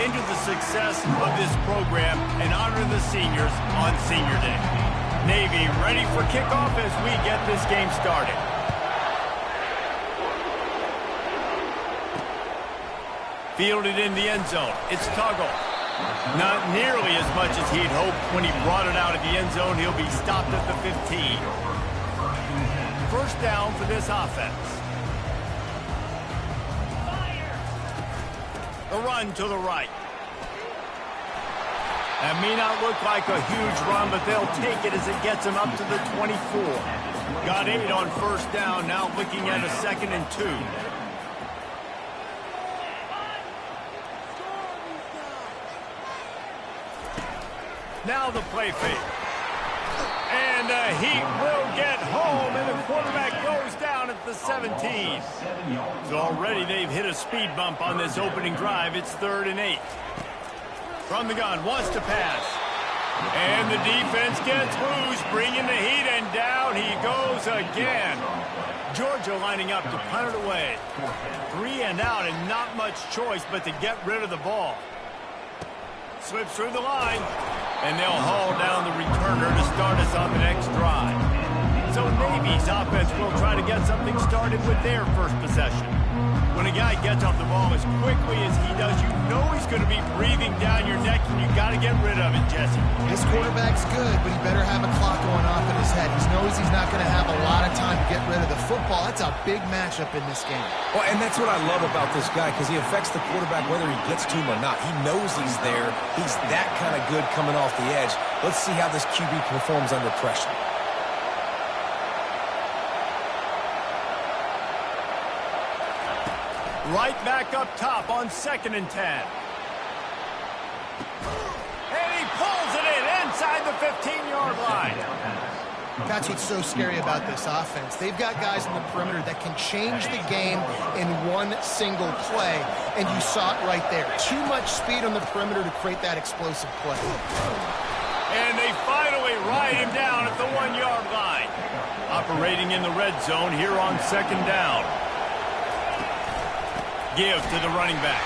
into the success of this program and honor the seniors on Senior Day. Navy ready for kickoff as we get this game started. Fielded in the end zone. It's Tuggle. Not nearly as much as he'd hoped when he brought it out of the end zone. He'll be stopped at the 15. First down for this offense. The run to the right. That may not look like a huge run, but they'll take it as it gets them up to the 24. Got 8 on first down, now looking at a 2nd and 2. Now the play fake. And he will get home, and the quarterback goes down at the 17. So already they've hit a speed bump on this opening drive. It's 3rd and 8. From the gun, wants to pass. And the defense gets loose, bringing the heat, and down he goes again. Georgia lining up to punt it away. 3 and out, and not much choice but to get rid of the ball. Slips through the line. And they'll haul down the returner to start us on the next drive. So Navy's offense will try to get something started with their first possession. When a guy gets off the ball as quickly as he does, you know he's going to be breathing down your neck, and you got to get rid of it, Jesse. This quarterback's good, but he better have a clock going off in his head. He knows he's not going to have a lot of time to get rid of the football. That's a big matchup in this game. Well, and that's what I love about this guy, because he affects the quarterback whether he gets to him or not. He knows he's there. He's that kind of good coming off the edge. Let's see how this QB performs under pressure. Right back up top on 2nd and 10. And he pulls it in inside the 15-yard line. That's what's so scary about this offense. They've got guys in the perimeter that can change the game in one single play, and you saw it right there. Too much speed on the perimeter to create that explosive play. And they finally ride him down at the 1-yard line. Operating in the red zone here on 2nd down. Give to the running back.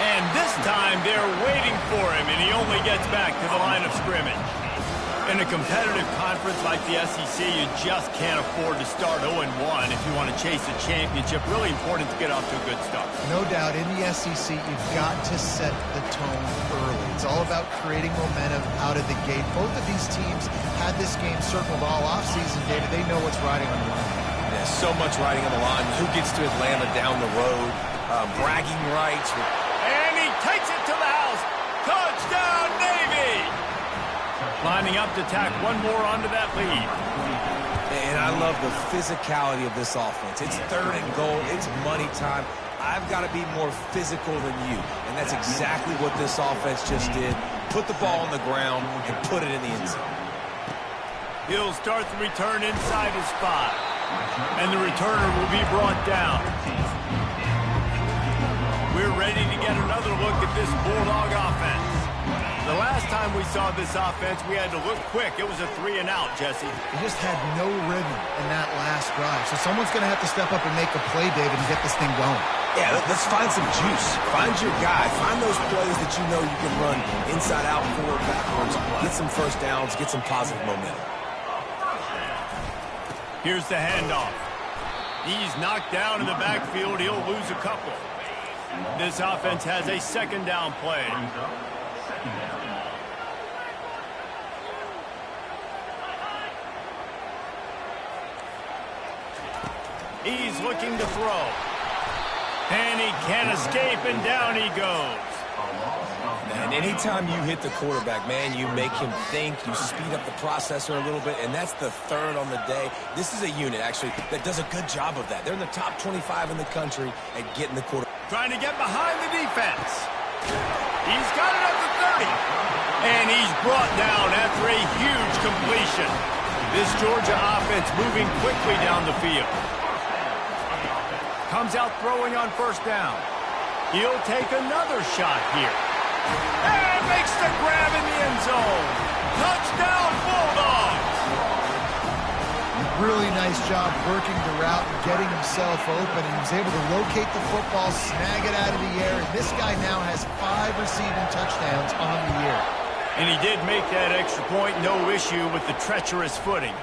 And this time they're waiting for him, and he only gets back to the line of scrimmage. In a competitive conference like the SEC, you just can't afford to start 0-1 if you want to chase a championship. Really important to get off to a good start. No doubt, in the SEC, you've got to set the tone early. It's all about creating momentum out of the gate. Both of these teams had this game circled all offseason, David. They know what's riding on the line. Yeah, so much riding on the line. Who gets to Atlanta down the road? Bragging rights. And he takes it to the house. Touchdown, Navy! Lining up to tack one more onto that lead. And I love the physicality of this offense. It's 3rd and goal. It's money time. I've got to be more physical than you. And that's exactly what this offense just did. Put the ball on the ground and put it in the end zone. He'll start the return inside his 5. And the returner will be brought down. We're ready to get another look at this Bulldog offense. The last time we saw this offense, we had to look quick. It was a 3 and out, Jesse. They just had no rhythm in that last drive. So someone's going to have to step up and make a play, David, and get this thing going. Yeah, let's find some juice. Find your guy. Find those plays that you know you can run inside out, forward, backwards. Get some first downs. Get some positive momentum. Here's the handoff. He's knocked down in the backfield. He'll lose a couple. This offense has a 2nd down play. He's looking to throw. And he can't escape, and down he goes. And anytime you hit the quarterback, man, you make him think, you speed up the processor a little bit, and that's the 3rd on the day. This is a unit, actually, that does a good job of that. They're in the top 25 in the country at getting the quarterback. Trying to get behind the defense. He's got it at the 30. And he's brought down after a huge completion. This Georgia offense moving quickly down the field. Comes out throwing on first down. He'll take another shot here. And makes the grab in the end zone. Touchdown, Bulldogs! Really nice job working the route and getting himself open, and he was able to locate the football, snag it out of the air, and this guy now has 5 receiving touchdowns on the year. And he did make that extra point, no issue with the treacherous footing.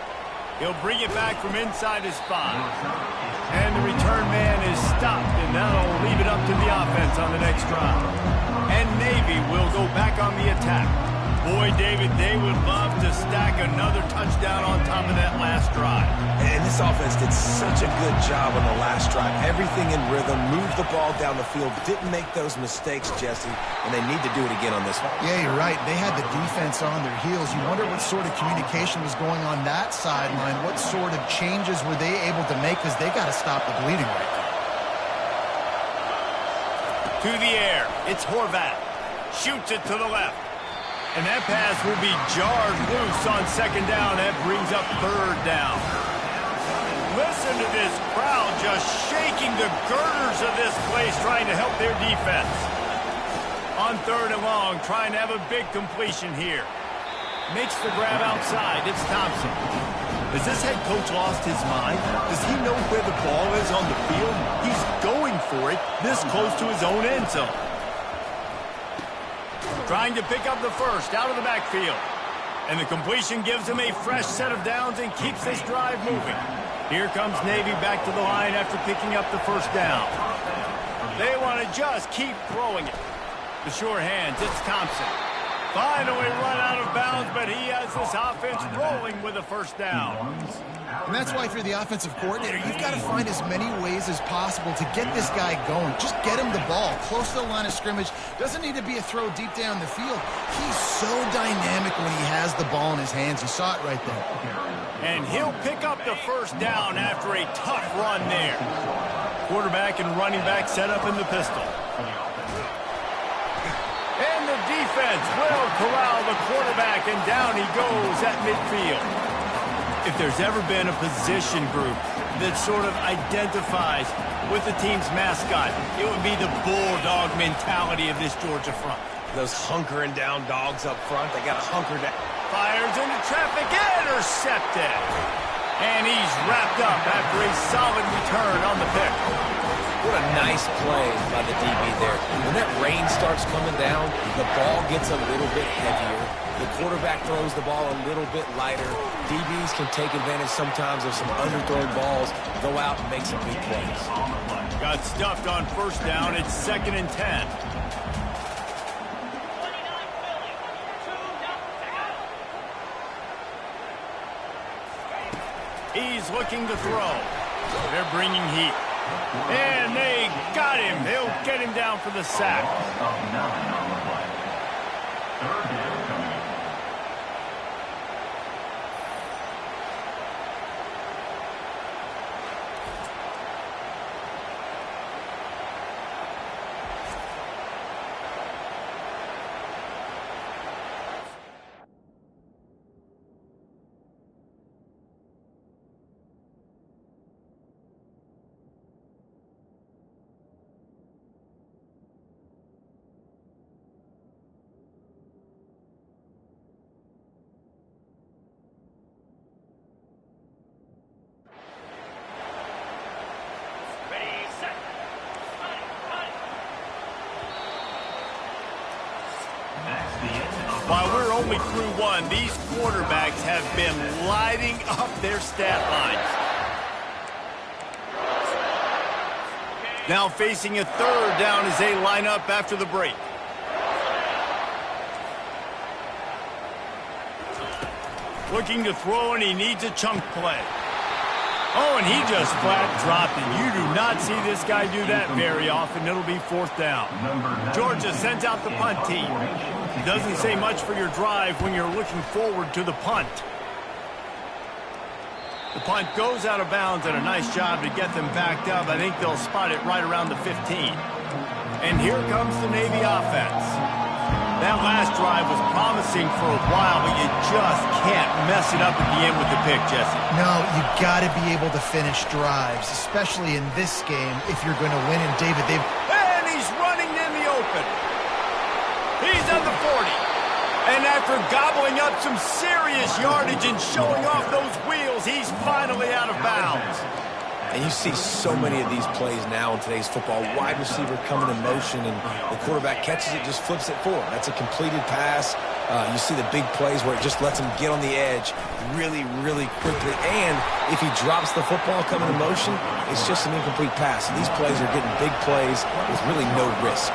He'll bring it back from inside his 5. And the return man is stopped, and that'll leave it up to the offense on the next drive. And Navy will go back on the attack. Boy, David, they would love to stack another touchdown on top of that last drive. And this offense did such a good job on the last drive. Everything in rhythm, moved the ball down the field, didn't make those mistakes, Jesse, and they need to do it again on this one. Yeah, you're right. They had the defense on their heels. You wonder what sort of communication was going on that sideline. What sort of changes were they able to make, because they got to stop the bleeding right now. To the air, it's Horvat. Shoots it to the left. And that pass will be jarred loose on second down. That brings up third down. Listen to this crowd just shaking the girders of this place, trying to help their defense. On third and long, trying to have a big completion here. Makes the grab outside. It's Thompson. Has this head coach lost his mind? Does he know where the ball is on the field? He's going for it this close to his own end zone. Trying to pick up the first out of the backfield. And the completion gives him a fresh set of downs and keeps this drive moving. Here comes Navy back to the line after picking up the first down. They want to just keep throwing it. The sure hands, it's Thompson. Finally run out of bounds, but he has this offense rolling with a first down. And that's why if you're the offensive coordinator, you've got to find as many ways as possible to get this guy going. Just get him the ball close to the line of scrimmage. Doesn't need to be a throw deep down the field. He's so dynamic when he has the ball in his hands. You saw it right there. And he'll pick up the first down after a tough run there. Quarterback and running back set up in the pistol. And the defense will corral the quarterback, and down he goes at midfield. If there's ever been a position group that sort of identifies with the team's mascot, it would be the bulldog mentality of this Georgia front. Those hunkering down dogs up front, they got to hunker down. Fires into traffic, intercepted. And he's wrapped up after a solid return on the pick. What a nice play by the DB there. When that rain starts coming down, the ball gets a little bit heavier. The quarterback throws the ball a little bit lighter. DBs can take advantage sometimes of some underthrown balls, go out and make some big plays. Got stuffed on first down. It's 2nd and 10. He's looking to throw. They're bringing heat. And they got him. They'll get him down for the sack. While we're only through one, these quarterbacks have been lighting up their stat lines. Now facing a third down as they line up after the break. Looking to throw, and he needs a chunk play. Oh, and he just flat dropped it. You do not see this guy do that very often. It'll be 4th down. Georgia sends out the punt team. Doesn't say much for your drive when you're looking forward to the punt. The punt goes out of bounds, and a nice job to get them backed up. I think they'll spot it right around the 15. And here comes the Navy offense. That last drive was promising for a while, but you just can't mess it up at the end with the pick, Jesse. No, you got to be able to finish drives, especially in this game if you're going to win. And David, And he's running in the open. He's on the 40. And after gobbling up some serious yardage and showing off those wheels, as he's finally out of bounds. And you see so many of these plays now in today's football. Wide receiver coming in motion, and the quarterback catches it, just flips it forward. That's a completed pass. You see the big plays where it just lets him get on the edge really, really quickly. And if he drops the football coming in motion, it's just an incomplete pass. And these plays are getting big plays with really no risk.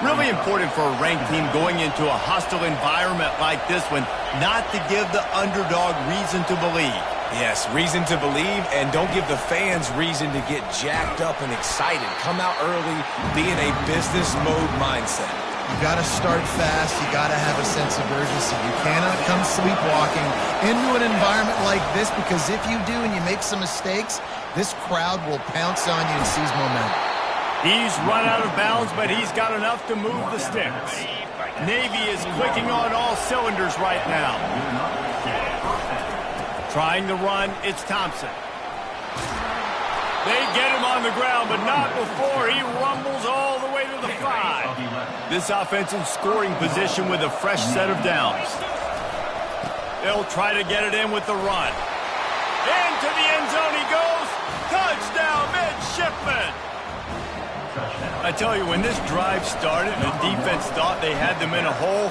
Really important for a ranked team going into a hostile environment like this one, not to give the underdog reason to believe. Yes, reason to believe, and don't give the fans reason to get jacked up and excited. Come out early, be in a business mode mindset. You got to start fast. You got to have a sense of urgency. You cannot come sleepwalking into an environment like this, because if you do and you make some mistakes, this crowd will pounce on you and seize momentum. He's run out of bounds, but he's got enough to move the sticks. Navy is clicking on all cylinders right now. Trying to run, it's Thompson. They get him on the ground, but not before he rumbles all the way to the 5. This offense in scoring position with a fresh set of downs. They'll try to get it in with the run. Into the end zone he goes. Touchdown, midshipman. I tell you, when this drive started, the defense thought they had them in a hole.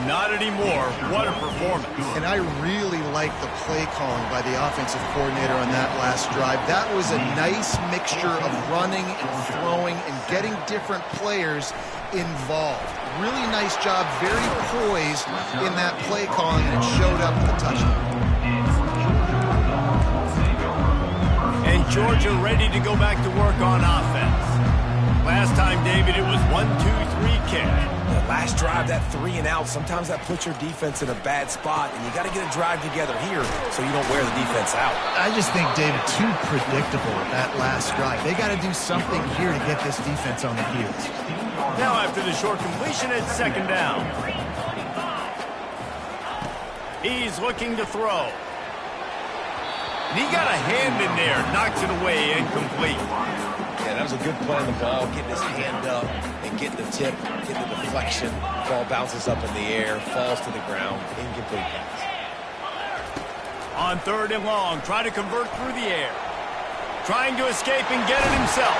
Not anymore. What a performance. And I really like the play calling by the offensive coordinator on that last drive. That was a nice mixture of running and throwing and getting different players involved. Really nice job, very poised in that play calling, and it showed up with a touchdown. And Georgia ready to go back to work on offense. Last time, David, it was 1-2-3 kick. The last drive, that 3 and out, sometimes that puts your defense in a bad spot, and you got to get a drive together here so you don't wear the defense out. I just think, David, too predictable with that last drive. They got to do something here to get this defense on the heels. Now after the short completion, it's second down. He's looking to throw. And he got a hand in there, knocks it away, incomplete. Yeah, that was a good play on the ball, getting his hand up and getting the tip, getting the deflection. Ball bounces up in the air, falls to the ground, incomplete pass. On third and long, try to convert through the air. Trying to escape and get it himself.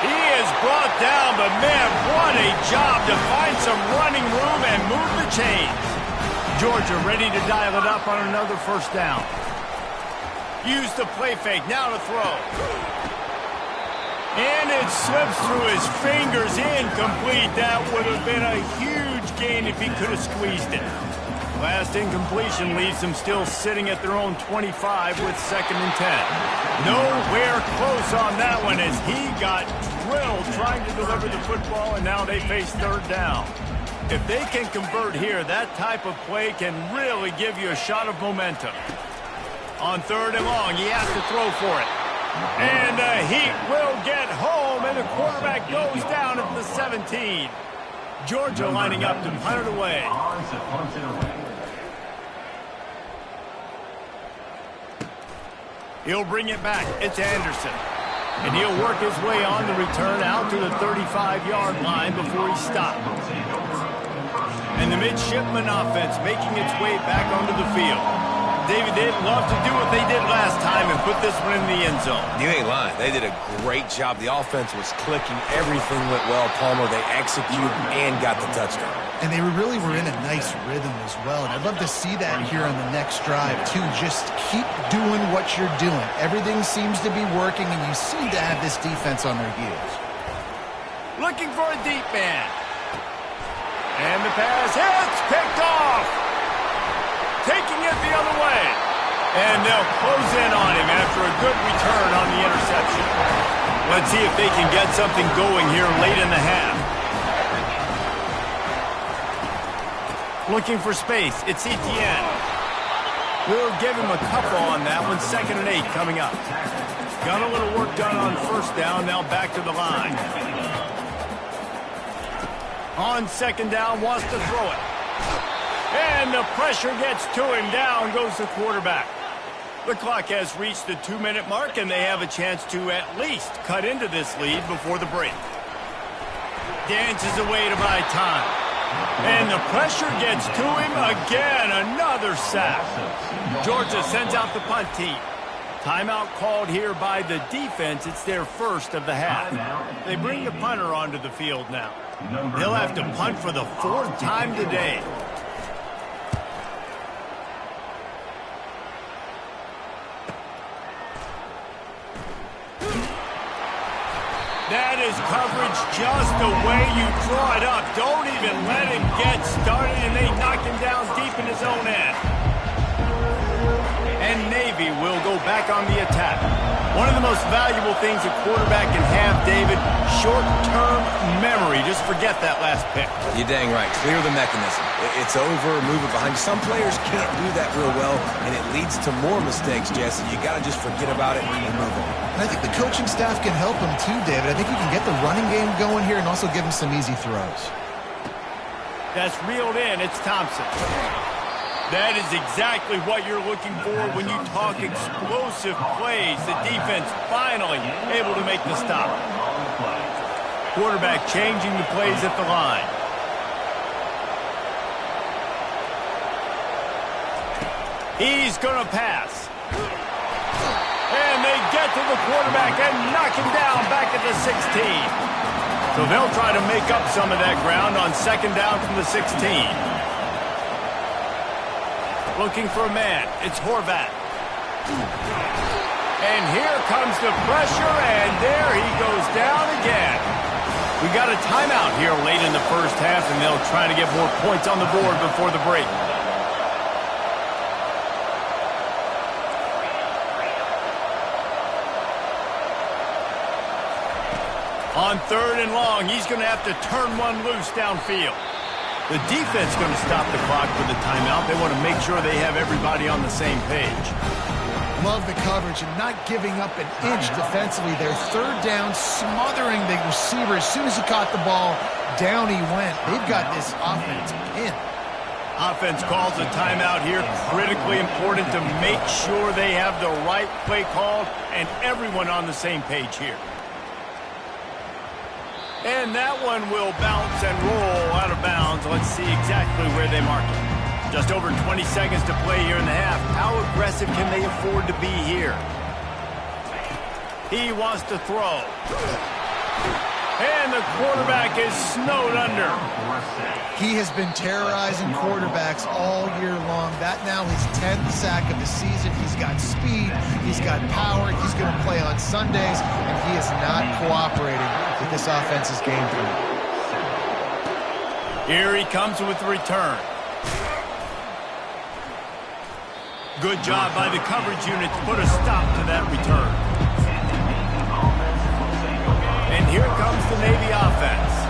He is brought down, but man, what a job to find some running room and move the chains. Georgia ready to dial it up on another first down. Use the play fake, now to throw. And it slips through his fingers, incomplete. That would have been a huge gain if he could have squeezed it. Last incompletion leaves them still sitting at their own 25 with second and 10. Nowhere close on that one as he got drilled trying to deliver the football, and now they face third down. If they can convert here, that type of play can really give you a shot of momentum. On third and long, he has to throw for it. And the Heat will get home, and the quarterback goes down at the 17. Georgia lining up to punt it away. He'll bring it back. It's Anderson. And he'll work his way on the return out to the 35-yard line before he stopped. And the midshipman offense making its way back onto the field. David, they'd love to do what they did last time and put this one in the end zone. You ain't lying. They did a great job. The offense was clicking. Everything went well. Palmer, they executed and got the touchdown. And they really were in a nice rhythm as well. And I'd love to see that here on the next drive, too. Just keep doing what you're doing. Everything seems to be working, and you seem to have this defense on their heels. Looking for a deep man. And the pass hits, picked off. Taking it the other way. And they'll close in on him after a good return on the interception. Let's see if they can get something going here late in the half. Looking for space. It's Etienne. We'll give him a couple on that one. 2nd and 8 coming up. Got a little work done on first down. Now back to the line. On 2nd down, wants to throw it. And the pressure gets to him. Down goes the quarterback. The clock has reached the 2-minute mark, and they have a chance to at least cut into this lead before the break. Dances away to buy time. And the pressure gets to him again. Another sack. Georgia sends out the punt team. Timeout called here by the defense. It's their first of the half. They bring the punter onto the field now. He'll have to punt for the 4th time today. That is coverage just the way you draw it up. Don't even let him get started, and they knock him down deep in his own end. And Navy will go back on the attack. One of the most valuable things a quarterback can have, David, short-term memory. Just forget that last pick. You're dang right. Clear the mechanism. It's over, move it behind you. Some players can't do that real well, and it leads to more mistakes, Jesse. You got to just forget about it and move on. And I think the coaching staff can help him too, David. I think you can get the running game going here and also give him some easy throws. That's reeled in. It's Thompson. That is exactly what you're looking for when you talk explosive plays. The defense finally able to make the stop. Quarterback changing the plays at the line. He's going to pass. And they get to the quarterback and knock him down back at the 16. So they'll try to make up some of that ground on 2nd down from the 16. Looking for a man. It's Horvat. And here comes the pressure, and there he goes down again. We got a timeout here late in the first half, and they'll try to get more points on the board before the break. On 3rd and long, he's going to have to turn one loose downfield. The defense going to stop the clock with the timeout. They want to make sure they have everybody on the same page. Love the coverage and not giving up an inch defensively. Their 3rd down, smothering the receiver. As soon as he caught the ball, down he went. They've got this offense pinned. Offense calls a timeout here. Critically important to make sure they have the right play called and everyone on the same page here. And that one will bounce and roll out of bounds. Let's see exactly where they mark it. Just over 20 seconds to play here in the half. How aggressive can they afford to be here? He wants to throw. And the quarterback is snowed under. He has been terrorizing quarterbacks all year long. That now his 10th sack of the season. He's got speed. He's got power. He's going to play on Sundays, and he is not cooperating with this offense's game plan. Here he comes with the return. Good job by the coverage unit to put a stop to that return. And here comes the Navy offense.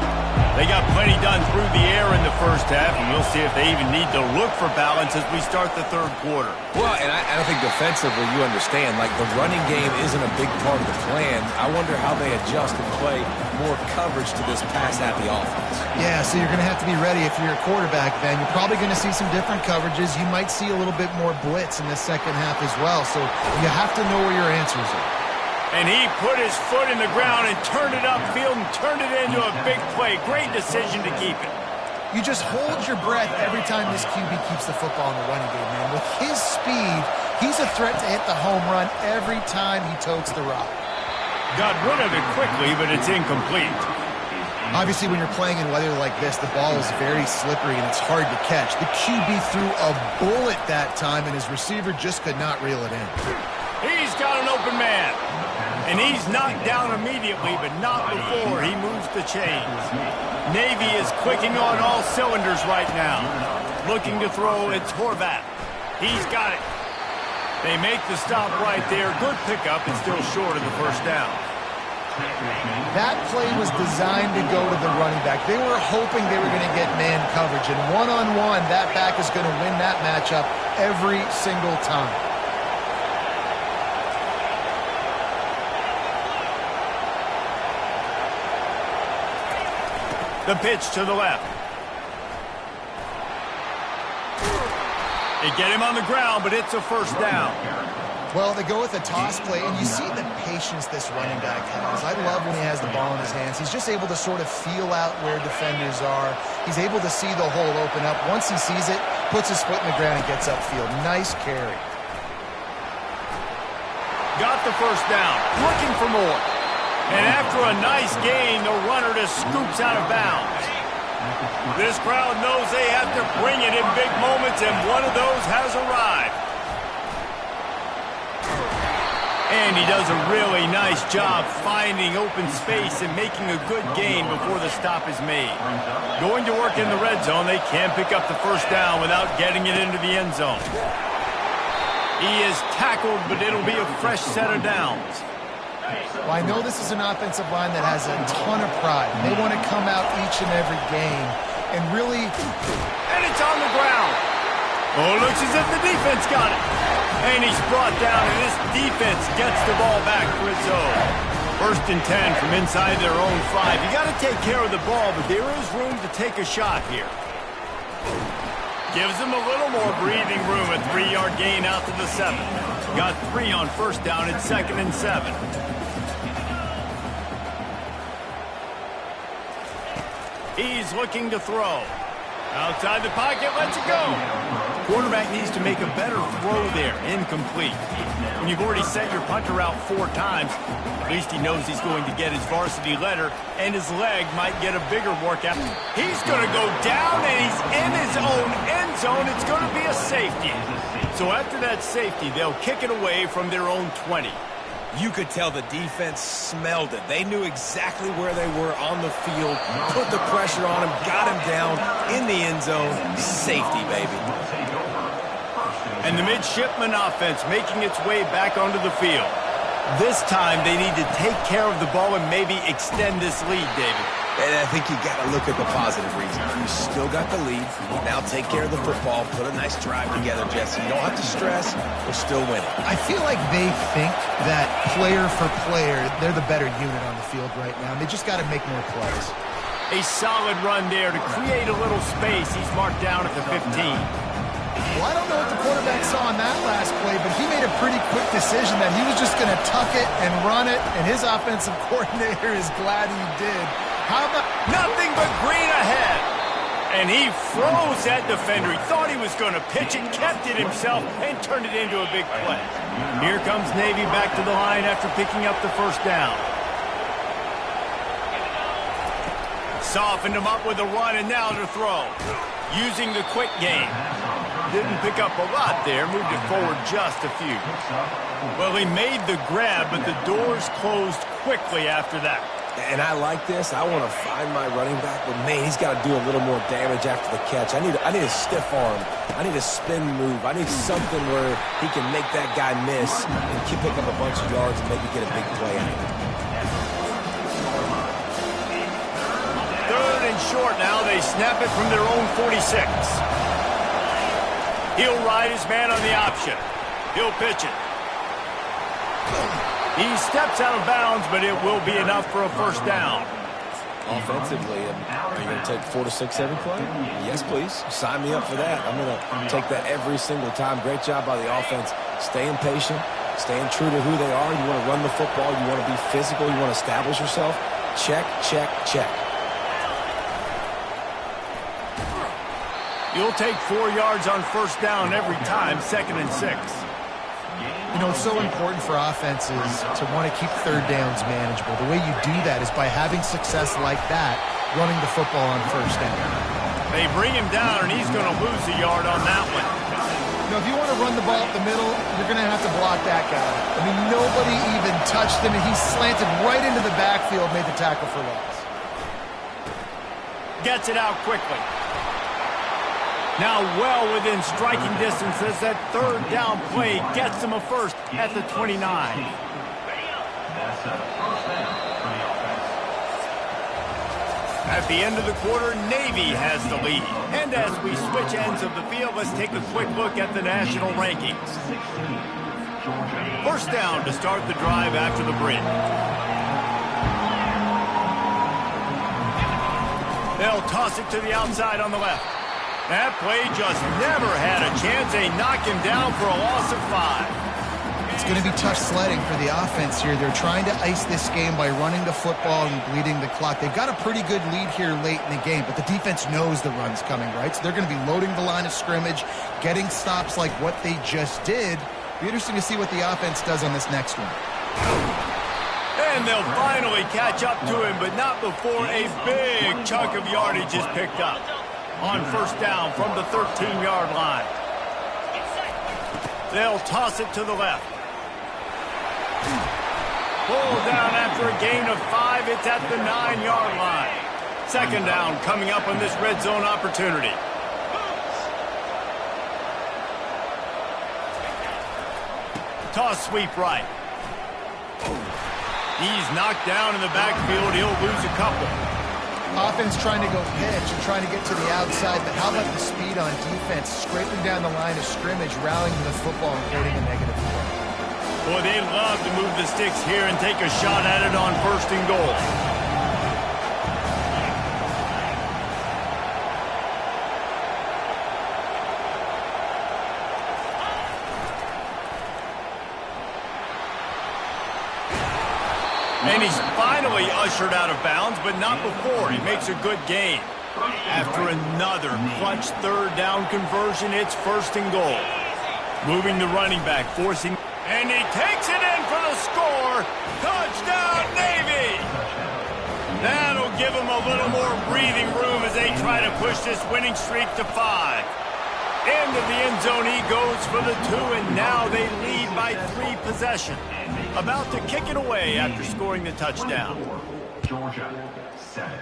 They got plenty done through the air in the first half, and we'll see if they even need to look for balance as we start the 3rd quarter. Well, and I think defensively you understand, like the running game isn't a big part of the plan. I wonder how they adjust and play more coverage to this pass-happy offense. Yeah, so you're going to have to be ready if you're a quarterback, Ben. You're probably going to see some different coverages. You might see a little bit more blitz in the 2nd half as well, so you have to know where your answers are. And he put his foot in the ground and turned it upfield and turned it into a big play. Great decision to keep it. You just hold your breath every time this QB keeps the football in the running game, man. With his speed, he's a threat to hit the home run every time he totes the rock. Got rid of it quickly, but it's incomplete. Obviously, when you're playing in weather like this, the ball is very slippery and it's hard to catch. The QB threw a bullet that time, and his receiver just could not reel it in. He's got an open man. And he's knocked down immediately, but not before he moves the chains. Navy is clicking on all cylinders right now. Looking to throw, it's Horvat. He's got it. They make the stop right there. Good pickup and still short of the 1st down. That play was designed to go to the running back. They were hoping they were going to get man coverage. And one-on-one, that back is going to win that matchup every single time. The pitch to the left. They get him on the ground, but it's a 1st down. Well, they go with a toss play, and you see the patience this running back has. I love when he has the ball in his hands. He's just able to sort of feel out where defenders are. He's able to see the hole open up. Once he sees it, puts his foot in the ground and gets upfield. Nice carry. Got the first down, looking for more. And after a nice gain, the runner just scoops out of bounds. This crowd knows they have to bring it in big moments, and one of those has arrived. And he does a really nice job finding open space and making a good gain before the stop is made. Going to work in the red zone, they can't pick up the first down without getting it into the end zone. He is tackled, but it'll be a fresh set of downs. Well, I know this is an offensive line that has a ton of pride. They want to come out each and every game and really... And it's on the ground. Oh, it looks as if the defense got it. And he's brought down, and this defense gets the ball back for its own. 1st and 10 from inside their own 5. You got to take care of the ball, but there is room to take a shot here. Gives him a little more breathing room. A 3-yard gain out to the 7. Got 3 on first down at 2nd and 7. He's looking to throw. Outside the pocket, lets it go. Quarterback needs to make a better throw there. Incomplete. When you've already set your punter out 4 times, at least he knows he's going to get his varsity letter, and his leg might get a bigger workout. He's going to go down, and he's in his own end zone. It's going to be a safety. So after that safety, they'll kick it away from their own 20. You could tell the defense smelled it. They knew exactly where they were on the field, put the pressure on him, got him down in the end zone. Safety, baby. And the midshipman offense making its way back onto the field. This time they need to take care of the ball and maybe extend this lead, David. And I think you got to look at the positive reasons. You still got the lead. Now take care of the football. Put a nice drive together, Jesse. You don't have to stress. We're still winning. I feel like they think that player for player, they're the better unit on the field right now. And they just got to make more plays. A solid run there to create a little space. He's marked down at the 15. Well, I don't know what the quarterback saw on that last play, but he made a pretty quick decision that he was just going to tuck it and run it, and his offensive coordinator is glad he did. How about nothing but green ahead? And he froze that defender. He thought he was going to pitch it, kept it himself, and turned it into a big play. Here comes Navy back to the line after picking up the first down. Softened him up with a run, and now to throw. Using the quick game. Didn't pick up a lot there, moved it forward just a few. Well, he made the grab, but the doors closed quickly after that. And I like this. I want to find my running back, but man, he's got to do a little more damage after the catch. I need a stiff arm. I need a spin move. I need something where he can make that guy miss and pick up a bunch of yards and maybe get a big play out of it. 3rd and short now. They snap it from their own 46. He'll ride his man on the option. He'll pitch it. He steps out of bounds, but it will be enough for a first down. Offensively, are you going to take 4 to 6 every play? Yes, please. Sign me up for that. I'm going to take that every single time. Great job by the offense. Staying patient, staying true to who they are. You want to run the football. You want to be physical. You want to establish yourself. Check, check, check. You'll take 4 yards on first down every time, 2nd and 6. You know, it's so important for offenses to want to keep 3rd downs manageable. The way you do that is by having success like that, running the football on first down. They bring him down, and he's going to lose a yard on that one. You know, if you want to run the ball up the middle, you're going to have to block that guy. I mean, nobody even touched him, and he slanted right into the backfield, made the tackle for loss. Gets it out quickly. Now well within striking distance as that 3rd down play gets him a first at the 29. At the end of the quarter, Navy has the lead. And as we switch ends of the field, let's take a quick look at the national rankings. First down to start the drive after the break. They'll toss it to the outside on the left. That play just never had a chance. They knock him down for a loss of 5. It's going to be tough sledding for the offense here. They're trying to ice this game by running the football and bleeding the clock. They've got a pretty good lead here late in the game, but the defense knows the run's coming, right? So they're going to be loading the line of scrimmage, getting stops like what they just did. Be interesting to see what the offense does on this next one. And they'll finally catch up to him, but not before a big chunk of yardage is picked up. On first down from the 13-yard line. They'll toss it to the left. Pulled down after a gain of 5. It's at the 9-yard line. Second down coming up on this red zone opportunity. Toss sweep right. He's knocked down in the backfield. He'll lose a couple. Offense trying to go pitch and trying to get to the outside, but how about the speed on defense? Scraping down the line of scrimmage, rallying to the football and creating a negative play. Boy, they love to move the sticks here and take a shot at it on first and goal. And he's finally ushered out of bounds, but not before. He makes a good gain. After another clutch third down conversion, it's first and goal. Moving the running back, forcing... And he takes it in for the score. Touchdown, Navy! That'll give him a little more breathing room as they try to push this winning streak to 5. Into the end zone he goes for the 2, and now they lead by 3 possessions. About to kick it away after scoring the touchdown. Georgia, 7.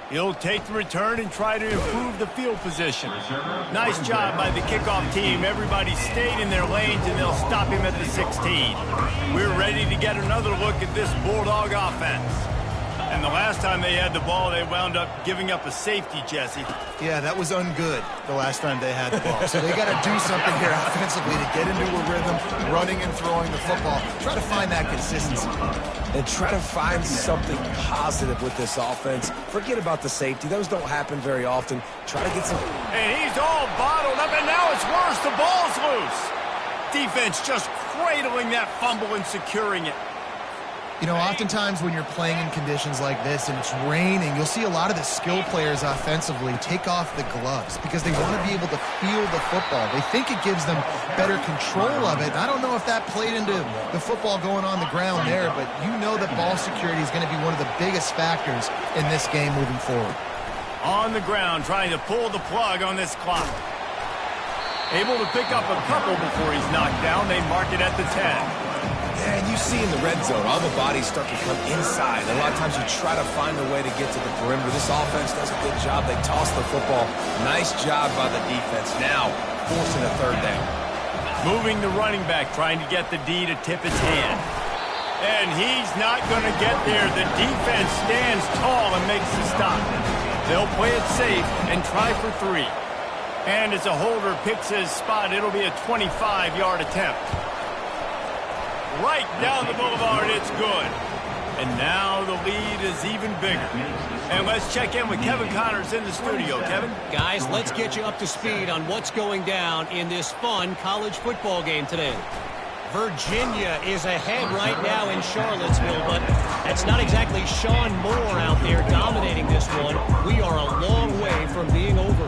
He'll take the return and try to improve the field position. Nice job by the kickoff team. Everybody stayed in their lanes, and they'll stop him at the 16. We're ready to get another look at this Bulldog offense. And the last time they had the ball, they wound up giving up a safety, Jesse. Yeah, that was ungood the last time they had the ball. So they got to do something here offensively to get into a rhythm, running and throwing the football. Try to find that consistency. And try to find something positive with this offense. Forget about the safety. Those don't happen very often. Try to get some... And he's all bottled up, and now it's worse. The ball's loose. Defense just cradling that fumble and securing it. You know, oftentimes when you're playing in conditions like this and it's raining, you'll see a lot of the skill players offensively take off the gloves because they want to be able to feel the football. They think it gives them better control of it. I don't know if that played into the football going on the ground there, but you know that ball security is going to be one of the biggest factors in this game moving forward. On the ground, trying to pull the plug on this clock. Able to pick up a couple before he's knocked down. They mark it at the 10. And you see in the red zone, all the bodies start to come inside. And a lot of times you try to find a way to get to the perimeter. This offense does a good job. They toss the football. Nice job by the defense. Now forcing a third down. Moving the running back, trying to get the D to tip his hand. And he's not going to get there. The defense stands tall and makes the stop. They'll play it safe and try for 3. And as a holder picks his spot, it'll be a 25-yard attempt. Right down the boulevard, it's good. And now the lead is even bigger. And let's check in with Kevin Connors in the studio. Kevin? Guys, let's get you up to speed on what's going down in this fun college football game today. Virginia is ahead right now in Charlottesville, but that's not exactly Sean Moore out there dominating this one. We are a long way from being over.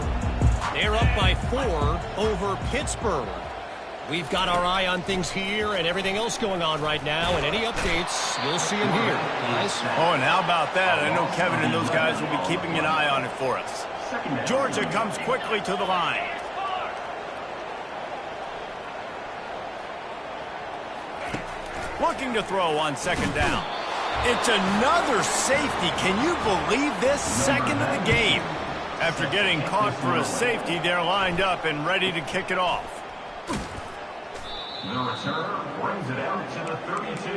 They're up by 4 over Pittsburgh. We've got our eye on things here and everything else going on right now, and any updates, you'll see them here, guys. Oh, and how about that? I know Kevin and those guys will be keeping an eye on it for us. Georgia comes quickly to the line. Looking to throw on second down. It's another safety. Can you believe this? Second of the game. After getting caught for a safety, they're lined up and ready to kick it off. The return brings it out to the 32,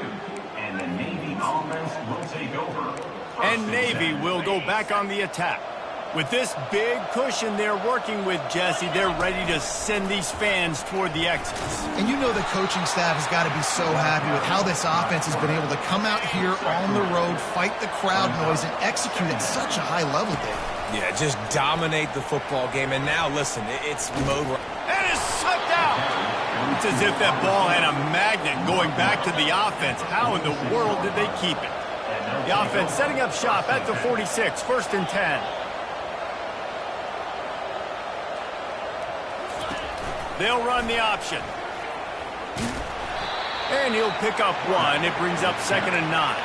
and the Navy offense will take over. And Navy will go back on the attack. With this big cushion they're working with, Jesse, they're ready to send these fans toward the exits. And you know the coaching staff has got to be so happy with how this offense has been able to come out here on the road, fight the crowd noise, and execute at such a high level, Dave. Yeah, just dominate the football game. And now, listen, it's mode. And it's slipped out. It's as if that ball had a magnet going back to the offense. How in the world did they keep it? The offense setting up shop at the 46, 1st and 10. They'll run the option. And he'll pick up one. It brings up 2nd and 9.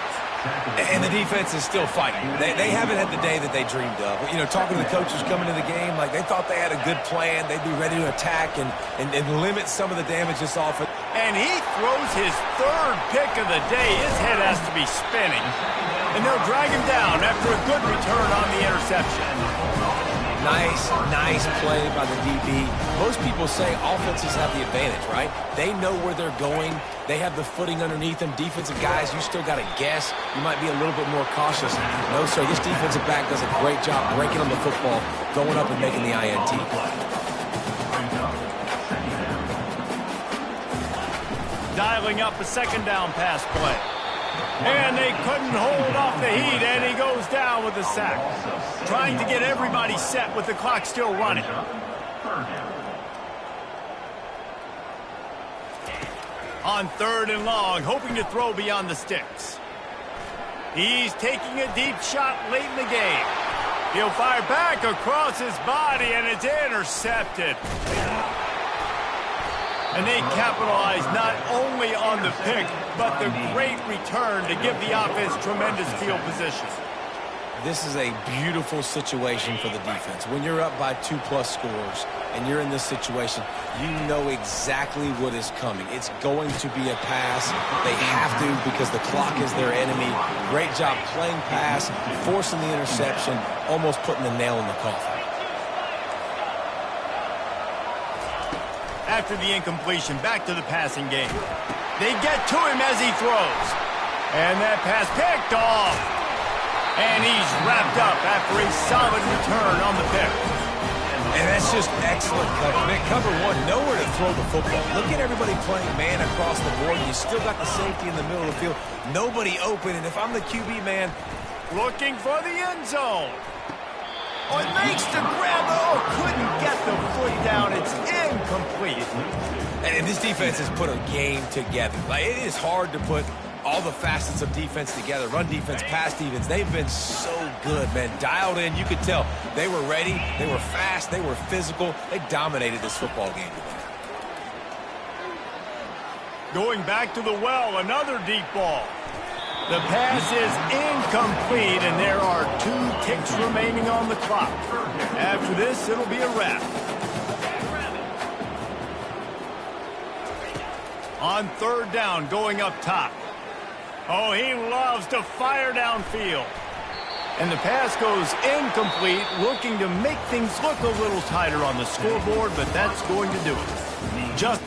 And the defense is still fighting. They haven't had the day that they dreamed of. You know, talking to the coaches coming to the game, like they thought they had a good plan. They'd be ready to attack and limit some of the damage this offense. And he throws his 3rd pick of the day. His head has to be spinning. And they'll drag him down after a good return on the interception. Nice play by the DB. Most people say offenses have the advantage, right? They know where they're going. They have the footing underneath them. Defensive guys, you still got to guess. You might be a little bit more cautious. No, sir, this defensive back does a great job breaking on the football, going up and making the INT. Dialing up a 2nd down pass play. And they couldn't hold off the heat, and he goes down with a sack. Trying to get everybody set with the clock still running. On 3rd and long, hoping to throw beyond the sticks. He's taking a deep shot late in the game. He'll fire back across his body, and it's intercepted. And they capitalize not only on the pick, but the great return to give the offense tremendous field position. This is a beautiful situation for the defense. When you're up by 2+ scores and you're in this situation, you know exactly what is coming. It's going to be a pass. They have to because the clock is their enemy. Great job playing pass, forcing the interception, almost putting the nail in the coffin. After the incompletion, back to the passing game. They get to him as he throws. And that pass picked off. And he's wrapped up after a solid return on the pick. And that's just excellent cover. Man, cover one, nowhere to throw the football. Look at everybody playing man across the board. You still got the safety in the middle of the field. Nobody open. And if I'm the QB, man. Looking for the end zone. Oh, it makes the grab. Oh, couldn't get the foot down. It's incomplete. And this defense has put a game together. Like, it is hard to put all the facets of defense together. Run defense, pass defense. They've been so good, man. Dialed in. You could tell they were ready. They were fast. They were physical. They dominated this football game today. Going back to the well, another deep ball. The pass is incomplete, and there are 2 ticks remaining on the clock. After this, it'll be a wrap. On 3rd down, going up top. Oh, he loves to fire downfield. And the pass goes incomplete, looking to make things look a little tighter on the scoreboard, but that's going to do it. Just